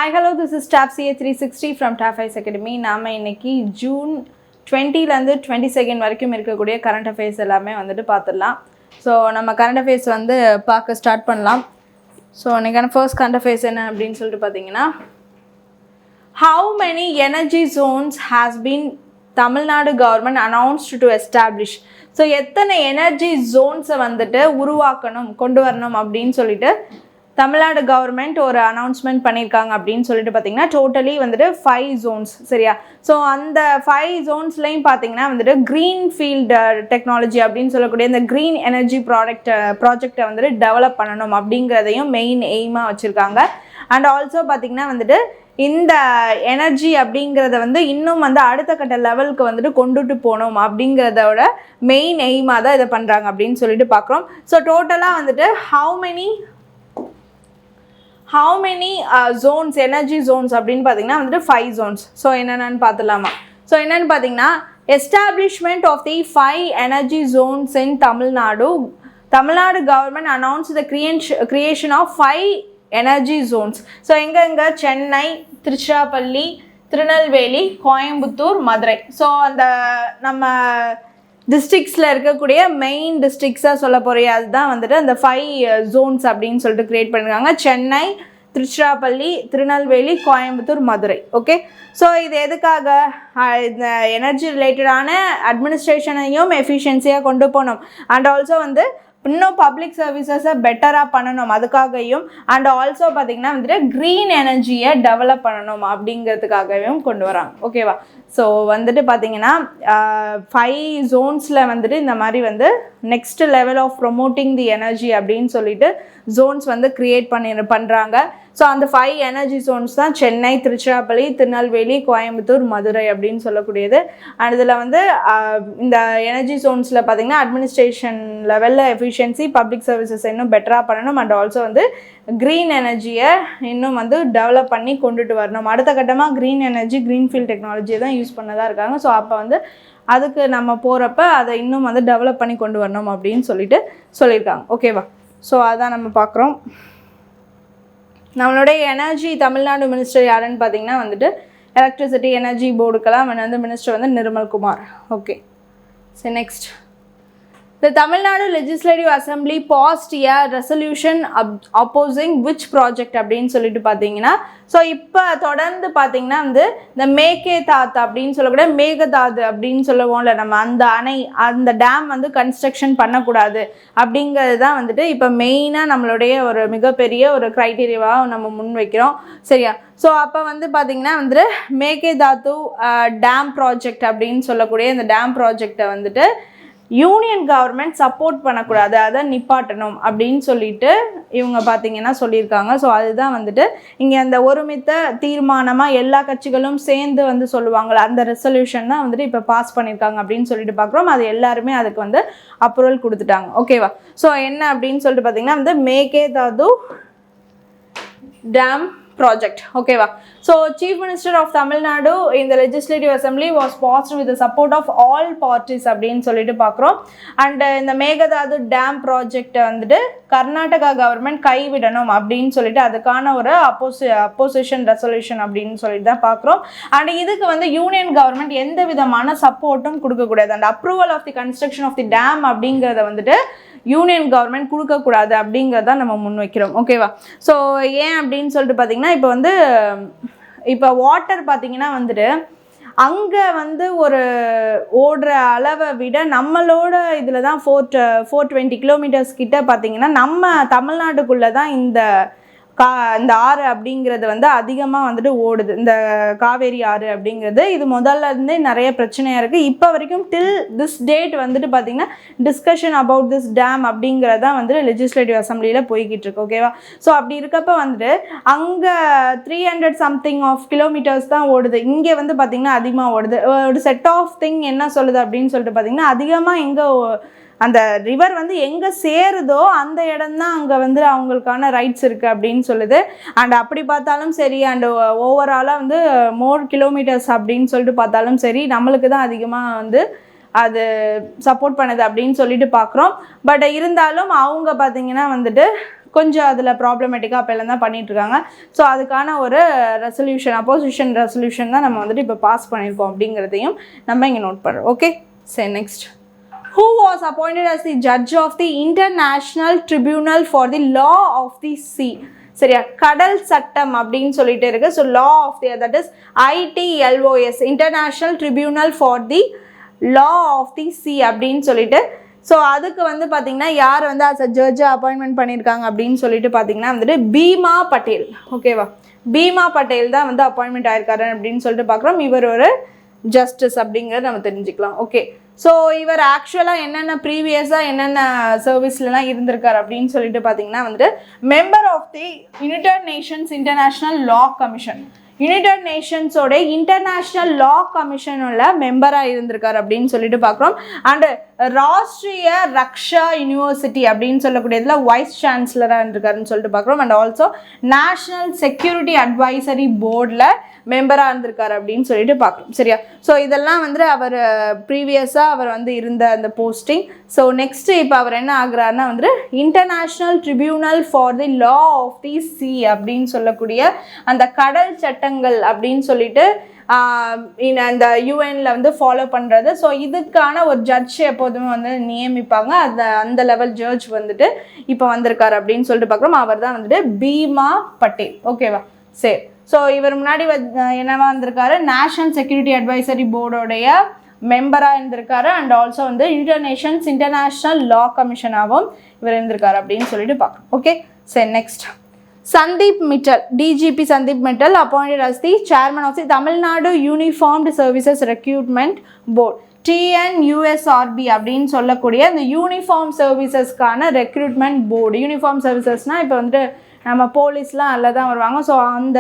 Hi, hello, this is TAP CA360 from TAP Ice Academy. நாம இன்னைக்கு June 20லேருந்து 22 வரைக்கும் இருக்கக்கூடிய கரண்ட் அஃபேர்ஸ் எல்லாமே வந்துட்டு பார்த்துடலாம். ஸோ நம்ம கரண்ட் அஃபேர்ஸ் வந்து பார்க்க ஸ்டார்ட் பண்ணலாம். ஸோ இன்னைக்கான ஃபர்ஸ்ட் கரண்ட் அஃபேர்ஸ் என்ன அப்படின்னு சொல்லிட்டு பார்த்தீங்கன்னா, how many energy zones has been Tamil Nadu government announced to establish? So எத்தனை எனர்ஜி ஜோன்ஸை வந்துட்டு உருவாக்கணும் கொண்டு வரணும் அப்படின்னு சொல்லிட்டு தமிழ்நாடு கவர்மெண்ட் ஒரு அனௌன்ஸ்மெண்ட் பண்ணியிருக்காங்க அப்படின்னு சொல்லிட்டு பார்த்தீங்கன்னா, டோட்டலி வந்துட்டு 5 zones சரியா. ஸோ அந்த 5 zonesலையும் பார்த்தீங்கன்னா வந்துட்டு க்ரீன் ஃபீல்டு டெக்னாலஜி அப்படின்னு சொல்லக்கூடிய இந்த க்ரீன் எனர்ஜி ப்ராஜெக்டை வந்துட்டு டெவலப் பண்ணணும் அப்படிங்கிறதையும் மெயின் எய்மாக வச்சுருக்காங்க. அண்ட் ஆல்சோ பார்த்தீங்கன்னா வந்துட்டு இந்த எனர்ஜி அப்படிங்கிறத வந்து இன்னும் வந்து அடுத்த கட்ட லெவலுக்கு வந்துட்டு கொண்டுட்டு போகணும் அப்படிங்கிறதோட மெயின் எய்மாக தான் இதை பண்ணுறாங்க அப்படின்னு சொல்லிட்டு பார்க்குறோம். ஸோ டோட்டலாக வந்துட்டு how many zones, energy zones அப்படின்னு பார்த்தீங்கன்னா வந்துட்டு 5 zones. ஸோ என்னென்னு பார்த்துலாமா. ஸோ என்னென்னு பார்த்தீங்கன்னா, establishment of the 5 energy zones in Tamil Nadu government announced the creation of 5 energy zones. So எங்கே சென்னை, திருச்சிராப்பள்ளி, திருநெல்வேலி, கோயம்புத்தூர், மதுரை. ஸோ அந்த நம்ம டிஸ்ட்ரிக்ஸில் இருக்கக்கூடிய மெயின் டிஸ்ட்ரிக்ஸாக சொல்ல போகிற அதுதான் வந்துட்டு அந்த 5 zones அப்படின்னு சொல்லிட்டு க்ரியேட் பண்ணியிருக்காங்க. சென்னை, திருச்சிராப்பள்ளி, திருநெல்வேலி, கோயம்புத்தூர், மதுரை. ஓகே, ஸோ இது எதுக்காக? இந்த எனர்ஜி ரிலேட்டடான அட்மினிஸ்ட்ரேஷனையும் எஃபிஷியன்சியாக கொண்டு போகணும். அண்ட் ஆல்சோ வந்து இன்னும் பப்ளிக் சர்வீசஸை பெட்டராக பண்ணணும் அதுக்காகவும். அண்ட் ஆல்சோ பார்த்திங்கன்னா வந்துட்டு க்ரீன் எனர்ஜியை டெவலப் பண்ணணும் அப்படிங்கிறதுக்காகவும் கொண்டு வராங்க. ஓகேவா? ஸோ வந்துட்டு பார்த்திங்கன்னா 5 zonesல வந்துட்டு இந்த மாதிரி வந்து next level of promoting the energy அப்படின்னு சொல்லிட்டு ஜோன்ஸ் வந்து க்ரியேட் பண்ணுறாங்க. ஸோ அந்த 5 எனர்ஜி ஜோன்ஸ் தான் சென்னை, திருச்சிராப்பள்ளி, திருநெல்வேலி, கோயம்புத்தூர், மதுரை அப்படின்னு சொல்லக்கூடியது. அண்ட் இதில் வந்து இந்த எனர்ஜி ஜோன்ஸில் பார்த்திங்கன்னா அட்மினிஸ்ட்ரேஷன் லெவலில் எஃபிஷியன்சி, பப்ளிக் சர்வீசஸ் இன்னும் பெட்டராக பண்ணணும். அண்ட் ஆல்சோ வந்து க்ரீன் எனர்ஜியை இன்னும் வந்து டெவலப் பண்ணி கொண்டுட்டு வரணும். அடுத்த கட்டமாக க்ரீன் எனர்ஜி, க்ரீன் ஃபீல்ட் டெக்னாலஜியை தான் யூஸ் பண்ணதாக இருக்காங்க. ஸோ அப்போ வந்து அதுக்கு நம்ம போகிறப்ப அதை இன்னும் வந்து டெவலப் பண்ணி கொண்டு வரணும் அப்படின்னு சொல்லியிருக்காங்க. ஓகேவா? ஸோ அதான் நம்ம பார்க்குறோம். நம்மளுடைய எனர்ஜி தமிழ்நாடு மினிஸ்டர் யாருன்னு பார்த்தீங்கன்னா வந்துட்டு எலக்ட்ரிசிட்டி எனர்ஜி போர்டுக்கெல்லாம் வந்து மினிஸ்டர் வந்து Nirmalkumar. Okay, so next, the Tamil Nadu legislative assembly passed a resolution opposing which project அப்படின்னு சொல்லிட்டு பார்த்தீங்கன்னா, ஸோ இப்போ தொடர்ந்து பார்த்தீங்கன்னா வந்து இந்த மேகதாது அப்படின்னு சொல்லக்கூடிய மேகதாது அப்படின்னு சொல்லுவோம்ல நம்ம, அந்த அணை, அந்த டேம் வந்து கன்ஸ்ட்ரக்ஷன் பண்ணக்கூடாது அப்படிங்கிறது தான் வந்துட்டு இப்போ மெயினாக நம்மளுடைய ஒரு மிகப்பெரிய ஒரு க்ரைட்டீரியாவாக நம்ம முன் வைக்கிறோம் சரியா. ஸோ அப்போ வந்து பார்த்திங்கன்னா வந்துட்டு மேகதாது டேம் ப்ராஜெக்ட் அப்படின்னு சொல்லக்கூடிய இந்த டேம் ப்ராஜெக்டை வந்துட்டு யூனியன் கவர்மெண்ட் சப்போர்ட் பண்ணக்கூடாது, அதை நிப்பாட்டணும் அப்படின்னு சொல்லிட்டு இவங்க பார்த்திங்கன்னா சொல்லியிருக்காங்க. ஸோ அதுதான் வந்துட்டு இங்கே அந்த ஒருமித்த தீர்மானமாக எல்லா கட்சிகளும் சேர்ந்து வந்து சொல்லுவாங்களே அந்த ரெசல்யூஷன் தான் வந்துட்டு இப்போ பாஸ் பண்ணியிருக்காங்க அப்படின்னு சொல்லிட்டு பார்க்குறோம். அது எல்லாருமே அதுக்கு வந்து அப்ரூவல் கொடுத்துட்டாங்க. ஓகேவா? ஸோ என்ன அப்படின்னு சொல்லிட்டு பார்த்திங்கன்னா வந்து மேகதாது டேம் project. ஓகேவா? So chief minister of Tamil Nadu இந்த legislative assembly was passed with support of all parties அப்படின்னு சொல்லிட்டு பார்க்குறோம். அண்டு இந்த மேகதாது டேம் ப்ராஜெக்டை வந்துட்டு கர்நாடகா கவர்மெண்ட் கைவிடணும் அப்படின்னு சொல்லிட்டு அதுக்கான ஒரு அப்போசிஷன் ரெசல்யூஷன் அப்படின்னு சொல்லிட்டு தான் பார்க்குறோம். அண்ட் இதுக்கு வந்து யூனியன் கவர்மெண்ட் எந்த விதமான சப்போர்ட்டும் கொடுக்கக்கூடாது. And approval of the construction of the dam அப்படிங்கிறத வந்துட்டு யூனியன் கவர்மெண்ட் கொடுக்கக்கூடாது அப்படிங்கிறத நம்ம முன்வைக்கிறோம். ஓகேவா? ஸோ ஏன் அப்படின்னு சொல்லிட்டு பார்த்தீங்கன்னா, இப்போ வாட்டர் பார்த்தீங்கன்னா வந்துட்டு அங்கே வந்து ஒரு ஓடுற அளவை விட நம்மளோட இதில் தான் 420 கிலோமீட்டர்ஸ் கிட்ட பார்த்தீங்கன்னா நம்ம தமிழ்நாட்டுக்குள்ளே தான் இந்த ஆறு அப்படிங்கிறது வந்து அதிகமாக வந்துட்டு ஓடுது. இந்த காவேரி ஆறு அப்படிங்கிறது இது முதல்ல இருந்தே நிறைய பிரச்சனையாக இருக்குது. இப்போ வரைக்கும் டில் திஸ் டேட் வந்துட்டு பார்த்திங்கன்னா டிஸ்கஷன் அபவுட் திஸ் டேம் அப்படிங்கிறதான் வந்துட்டு லெஜிஸ்லேட்டிவ் அசம்பிளியில் போய்கிட்டு இருக்கு. ஓகேவா? ஸோ அப்படி இருக்கப்போ வந்துட்டு அங்கே 300 சம்திங் ஆஃப் கிலோமீட்டர்ஸ் தான் ஓடுது. இங்கே வந்து பார்த்திங்கன்னா அதிகமாக ஓடுது. ஒரு செட் ஆஃப் திங் என்ன சொல்லுது அப்படின்னு சொல்லிட்டு பார்த்திங்கன்னா, அதிகமாக எங்கே அந்த ரிவர் வந்து எங்கே சேருதோ அந்த இடம்தான் அங்கே வந்து அவங்களுக்கான ரைட்ஸ் இருக்குது அப்படின்னு சொல்லுது. அண்ட் அப்படி பார்த்தாலும் சரி, அண்டு ஓவராலாக வந்து மோர் கிலோமீட்டர்ஸ் அப்படின்னு சொல்லிட்டு பார்த்தாலும் சரி, நம்மளுக்கு தான் அதிகமாக வந்து அது சப்போர்ட் பண்ணுது அப்படின்னு சொல்லிட்டு பார்க்குறோம். பட் இருந்தாலும் அவங்க பார்த்திங்கன்னா வந்துட்டு கொஞ்சம் அதில் ப்ராப்ளமேட்டிக்காக அப்போல்லாம் தான் பண்ணிகிட்ருக்காங்க. ஸோ அதுக்கான ஒரு ரெசல்யூஷன், அப்போசிஷன் ரெசல்யூஷன் தான் நம்ம வந்துட்டு இப்போ பாஸ் பண்ணியிருக்கோம் அப்படிங்கிறதையும் நம்ம இங்கே நோட் பண்ணுறோம். ஓகே, சரி next. Who was appointed as the judge of the International Tribunal for the Law of the Sea? சரியா, கடல் சட்டம் அப்படின்னு சொல்லிட்டு இருக்கு. So law of the, that is ITLOS, international tribunal for the law of the sea அப்படின்னு சொல்லிட்டு. So அதுக்கு வந்து பார்த்தீங்கன்னா யார் வந்து அஸ் அ ஜட்ஜை அப்பாயின்மெண்ட் பண்ணியிருக்காங்க அப்படின்னு சொல்லிட்டு பார்த்தீங்கன்னா வந்துட்டு பீமா பட்டேல். ஓகேவா, பீமா பட்டேல் தான் வந்து அப்பாயின்மெண்ட் ஆயிருக்காரு அப்படின்னு சொல்லிட்டு பார்க்குறோம். இவர் ஒரு ஜஸ்டிஸ் அப்படிங்கிறத நம்ம தெரிஞ்சுக்கலாம். ஓகே, ஸோ இவர் ஆக்சுவலாக என்னென்ன ப்ரீவியஸாக என்னென்ன சர்வீஸ்லாம் இருந்திருக்கார் அப்படின்னு சொல்லிட்டு பார்த்தீங்கன்னா வந்துட்டு member of the United Nations International Law Commission, United நேஷன்ஸோட இன்டர்நேஷ்னல் லா கமிஷனோட மெம்பராக இருந்திருக்கார் அப்படின்னு சொல்லிட்டு பார்க்குறோம். அண்டு ராஷ்ட்ரிய ரக்ஷா யூனிவர்சிட்டி அப்படின்னு சொல்லக்கூடியதில் வைஸ் சான்சலராக இருந்திருக்காருன்னு சொல்லிட்டு பார்க்குறோம். And also national security advisory போர்டில் மெம்பராக இருந்திருக்காரு அப்படின்னு சொல்லிட்டு பார்க்குறோம். சரியா, ஸோ இதெல்லாம் வந்து அவர் ப்ரீவியஸாக அவர் வந்து இருந்த அந்த போஸ்டிங். ஸோ நெக்ஸ்ட்டு இப்போ அவர் என்ன ஆகுறாருன்னா வந்துட்டு international tribunal for the law of the sea அப்படின்னு சொல்லக்கூடிய அந்த கடல் சட்டங்கள் அப்படின்னு சொல்லிட்டு அந்த யூஎன்ல வந்து ஃபாலோ பண்ணுறது. ஸோ இதுக்கான ஒரு ஜட்ஜ் எப்போதுமே வந்து நியமிப்பாங்க. அந்த லெவல் ஜட்ஜ் வந்துட்டு இப்போ வந்திருக்காரு அப்படின்னு சொல்லிட்டு பார்க்குறோம். அவர் தான் வந்துட்டு பீமா பட்டேல். ஓகேவா, சரி. ஸோ இவர் முன்னாடி என்னவா இருந்திருக்காரு, நேஷனல் செக்யூரிட்டி அட்வைசரி போர்டோடைய மெம்பராக இருந்திருக்காரு. அண்ட் ஆல்சோ வந்து இன்டர்நேஷன்ஸ் இன்டர்நேஷ்னல் லா கமிஷனாகவும் இவர் இருந்திருக்காரு அப்படின்னு சொல்லிட்டு பார்க்குறோம். ஓகே, சரி next. Sandeep Mittal, DGP Sandeep Mittal appointed as the chairman of the Tamil Nadu Uniformed Services Recruitment Board, TNUSRB அப்படின்னு சொல்லக்கூடிய அந்த யூனிஃபார்ம் சர்வீசஸ்க்கான ரெக்ரூட்மெண்ட் போர்டு. யூனிஃபார்ம் சர்வீசஸ்னால் இப்போ வந்துட்டு நம்ம போலீஸ்லாம் அதில் தான் வருவாங்க. ஸோ அந்த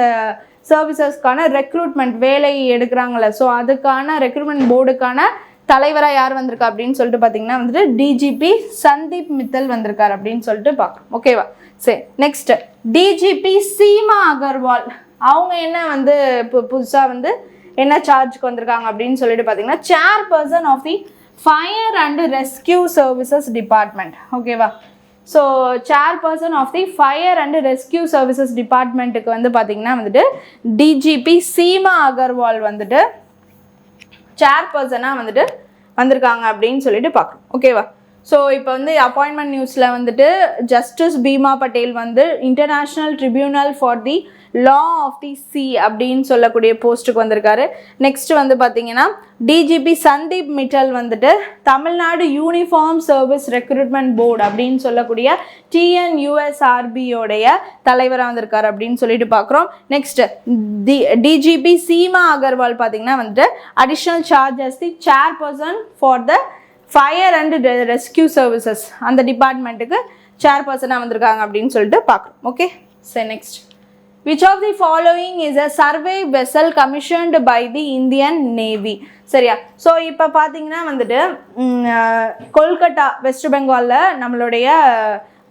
சர்வீசஸ்க்கான ரெக்ரூட்மெண்ட் வேலை எடுக்கிறாங்களே, ஸோ அதுக்கான ரெக்ரூட்மெண்ட் போர்டுக்கான தலைவராக யார் வந்திருக்கா அப்படின்னு சொல்லிட்டு பார்த்தீங்கன்னா வந்துட்டு டிஜிபி சந்தீப் மித்தல் வந்திருக்காரு அப்படின்னு சொல்லிட்டு பார்க்குறோம். ஓகேவா, சரி நெக்ஸ்ட். டிஜிபி சீமா அகர்வால், அவங்க என்ன வந்து இப்போ புதுசாக வந்து என்ன சார்ஜுக்கு வந்திருக்காங்க அப்படின்னு சொல்லிட்டு பார்த்தீங்கன்னா chairperson of the fire and rescue services department. ஓகேவா, so chairperson of the fire and rescue services டிபார்ட்மெண்ட்டுக்கு வந்து பார்த்தீங்கன்னா வந்துட்டு டிஜிபி சீமா அகர்வால் வந்துட்டு சேர்பர்சனாக வந்துட்டு வந்திருக்காங்க அப்படின்னு சொல்லிட்டு பார்க்குறோம். ஓகேவா, ஸோ இப்போ வந்து அப்பாயின்மெண்ட் நியூஸில் வந்துட்டு ஜஸ்டிஸ் பீமா பட்டேல் வந்து international tribunal for the law of the sea அப்படின்னு சொல்லக்கூடிய போஸ்ட்டுக்கு வந்திருக்காரு. நெக்ஸ்ட் வந்து பார்த்தீங்கன்னா டிஜிபி சந்தீப் மிட்டல் வந்துட்டு Tamil Nadu uniform service recruitment board அப்படின்னு சொல்லக்கூடிய TNUSRBயோடைய தலைவராக வந்திருக்காரு அப்படின்னு சொல்லிட்டு பார்க்குறோம். நெக்ஸ்ட் டிஜிபி சீமா அகர்வால் பார்த்தீங்கன்னா வந்துட்டு additional charges the chairperson for the fire and rescue services அந்த டிபார்ட்மெண்ட்டுக்கு சேர்பர்சனாக வந்திருக்காங்க அப்படின்னு சொல்லிட்டு பார்க்குறோம். ஓகே, சரி next. Which of the following is a survey vessel commissioned by the Indian Navy? சரியா, ஸோ இப்போ பார்த்தீங்கன்னா வந்துட்டு கொல்கட்டா வெஸ்ட் பெங்காலில் நம்மளுடைய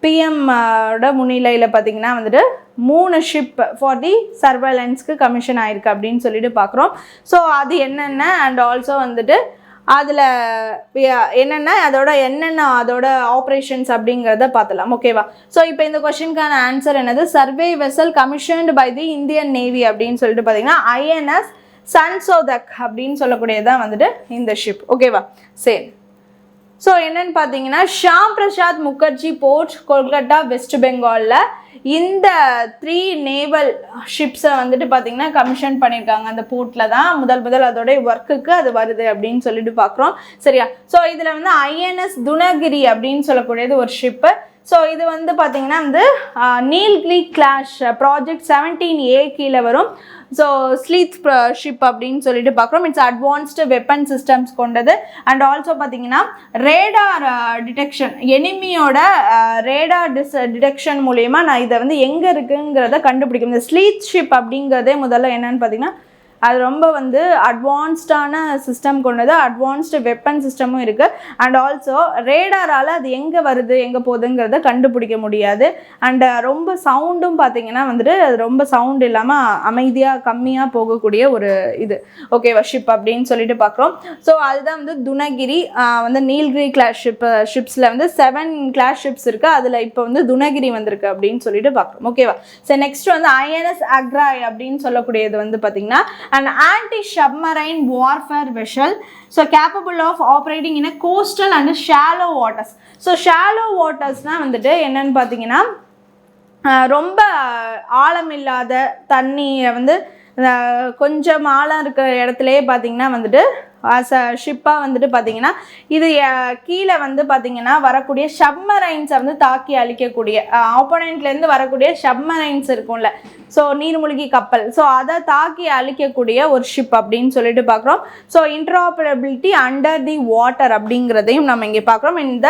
பிஎம்மோட முன்னிலையில் பார்த்தீங்கன்னா வந்துட்டு 3 ஷிப் ஃபார் தி சர்வேலன்ஸ்க்கு கமிஷன் ஆயிருக்கு அப்படின்னு சொல்லிட்டு பார்க்குறோம். ஸோ அது என்னென்ன அண்ட் ஆல்சோ வந்துட்டு அதில் என்னென்ன அதோட ஆப்ரேஷன்ஸ் அப்படிங்கிறத பார்த்துலாம். ஓகேவா, ஸோ இப்போ இந்த கொஸ்டினுக்கான ஆன்சர் என்னது, survey vessel commissioned by the Indian navy அப்படின்னு சொல்லிட்டு பார்த்தீங்கன்னா INS சன்சோதக் அப்படின்னு சொல்லக்கூடியதான் வந்துட்டு இந்த ஷிப். ஓகேவா, சரி. ஸோ என்னன்னு பார்த்தீங்கன்னா ஷாம் பிரசாத் முகர்ஜி போர்ட் கொல்கட்டா வெஸ்ட் பெங்காலில் இந்த 3 நேவல் ஷிப்ஸை வந்துட்டு பார்த்தீங்கன்னா கமிஷன் பண்ணியிருக்காங்க. அந்த போர்ட்டில் தான் முதல் அதோடைய ஒர்க்குக்கு அது வருது அப்படின்னு சொல்லிட்டு பார்க்குறோம். சரியா, ஸோ இதில் வந்து INS துனகிரி அப்படின்னு சொல்லக்கூடியது ஒரு ஷிப்பு. ஸோ இது வந்து பார்த்தீங்கன்னா வந்து நீல்கிரி கிளாஷ் ப்ராஜெக்ட் 17A கீழே வரும். ஸோ ஸ்லீத் ஷிப் அப்படின்னு சொல்லிட்டு பார்க்குறோம். இட்ஸ் அட்வான்ஸ்டு வெப்பன் சிஸ்டம்ஸ் கொண்டது. அண்ட் ஆல்சோ பார்த்தீங்கன்னா ரேடார் டிடெக்ஷன், எனிமியோட ரேடார் டிடெக்ஷன் மூலயமா நான் இதை வந்து எங்கே இருக்குங்கிறத கண்டுபிடிக்கும். இந்த ஸ்லீத் ஷிப் அப்படிங்கிறதே முதல்ல என்னன்னு பார்த்தீங்கன்னா அது ரொம்ப வந்து அட்வான்ஸ்டான சிஸ்டம் கொண்டது, அட்வான்ஸ்டு வெப்பன் சிஸ்டமும் இருக்குது. அண்ட் ஆல்சோ ரேடாரால் அது எங்கே வருது எங்கே போகுதுங்கிறத கண்டுபிடிக்க முடியாது. அண்ட் ரொம்ப சவுண்டும் பார்த்தீங்கன்னா வந்துட்டு அது ரொம்ப சவுண்ட் இல்லாமல் அமைதியாக கம்மியாக போகக்கூடிய ஒரு இது ஓகேவா ஷிப் அப்படின்னு சொல்லிட்டு பார்க்குறோம். ஸோ அதுதான் வந்து துனகிரி வந்து நீல்கிரி கிளாஸ் ஷிப்ஸில் வந்து 7 கிளாஸ் ஷிப்ஸ் இருக்குது. அதில் இப்போ வந்து துனகிரி வந்திருக்கு அப்படின்னு சொல்லிட்டு பார்க்குறோம் ஓகேவா. ஸோ நெக்ஸ்ட் வந்து ஐஎன்எஸ் அக்ராய் அப்படின்னு சொல்லக்கூடியது வந்து பார்த்தீங்கன்னா an anti-submarine warfare vessel, so capable of operating in a coastal and shallow waters. So shallow watersனா வந்துட்டு என்னன்னு பார்த்தீங்கன்னா ரொம்ப ஆழம் இல்லாத தண்ணியை வந்து கொஞ்சம் ஆழம் இருக்கிற இடத்துலையே பார்த்தீங்கன்னா வந்துட்டு ஆஸ் அ ஷிப்பாக வந்துட்டு பார்த்தீங்கன்னா இது கீழே வந்து பார்த்தீங்கன்னா வரக்கூடிய சப்மரைன்ஸை வந்து தாக்கி அழிக்கக்கூடிய ஆப்போனண்ட்லேருந்து வரக்கூடிய சப்மரைன்ஸ் இருக்கும்ல, ஸோ நீர்மூழ்கி கப்பல், ஸோ அதை தாக்கி அழிக்கக்கூடிய ஒரு ஷிப் அப்படின்னு சொல்லிட்டு பார்க்குறோம். So interoperability under the water அப்படிங்கிறதையும் நம்ம இங்கே பார்க்குறோம். இந்த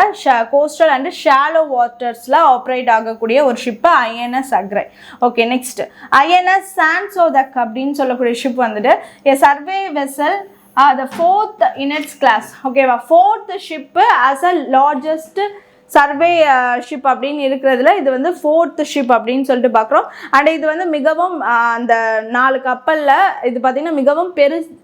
கோஸ்டல் அண்ட் ஷாலோ வாட்டர்ஸில் ஆப்ரேட் ஆகக்கூடிய ஒரு ஷிப்பு ஐஎன்எஸ் அக்ரை. ஓகே, நெக்ஸ்ட் ஐஎன்எஸ் சான்சோதக் அப்படின்னு சொல்லக்கூடிய ஷிப் வந்துட்டு a survey vessel the 4th in its class. ஓகேவா, 4th ship as a largest survey ship அப்படின்னு இருக்கிறதுல இது வந்து 4th ஷிப் அப்படின்னு சொல்லிட்டு பார்க்குறோம். அண்ட் இது வந்து மிகவும் அந்த 4 கப்பலில் இது பார்த்திங்கன்னா மிகவும்